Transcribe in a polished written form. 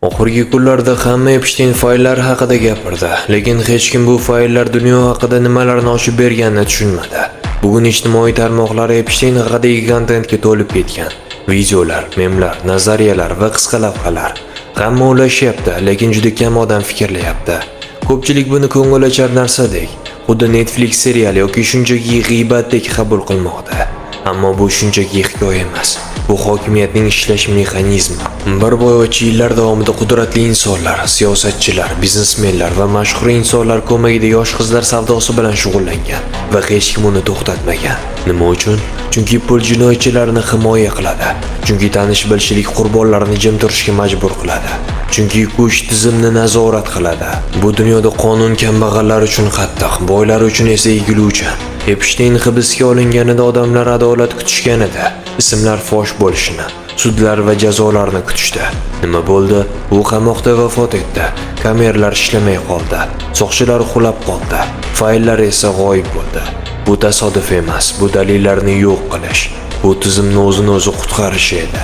Oxirgi kunlarda hamma Epstein fayllar haqida gapirdi, lekin hech kim bu fayllar dunyo haqida nimalarni ochib berganini tushunmadi. Bugun ijtimoiy tarmoqlar Epstein haqidagi kontentga to'lib ketgan. Videolar, memlar, nazariyalar va qisqa lavhalar. Hamma ulashyapti, lekin juda kam odam fikrlayapti. Ko'pchilik buni ko'ngilochar narsadek, xuddi Netflix seriali yoki shunchaki g'iybatdek qabul qilmoqda. Ammo bu shunchaki hikoya emas. Bu hokimiyatning ishlash mexanizmi. Bir boygacha yillar davomida qudratli insonlar, siyosatchilar, biznesmenlar va mashhur insonlar ko'magida yosh qizlar savdosi bilan shug'ullangan va hech kim uni to'xtatmagan. Nima uchun? Chunki pul jinoyatchilarni himoya qiladi. Chunki tanish-bilishlik qurbonlarini jim turishga majbur qiladi. Chunki kuch tizimni nazorat qiladi. Bu dunyoda qonun kambag'allar uchun qattiq, boylar uchun esa egiluvchan. Epstein hibsga olinganida odamlar adolat kutishgan edi. Ismlar fosh bo'lishini, sudlar va jazolarni kutishdi. Nima bo'ldi? U qamoqda vafot etdi. Kameralar ishlamay qoldi. Soqchilar uxlab qoldi. Fayllar esa g'oyib bo'ldi. Bu tasodif emas, bu dalillarni yo'q qilish. Bu tizimni o'zini o'zi qutqarish edi.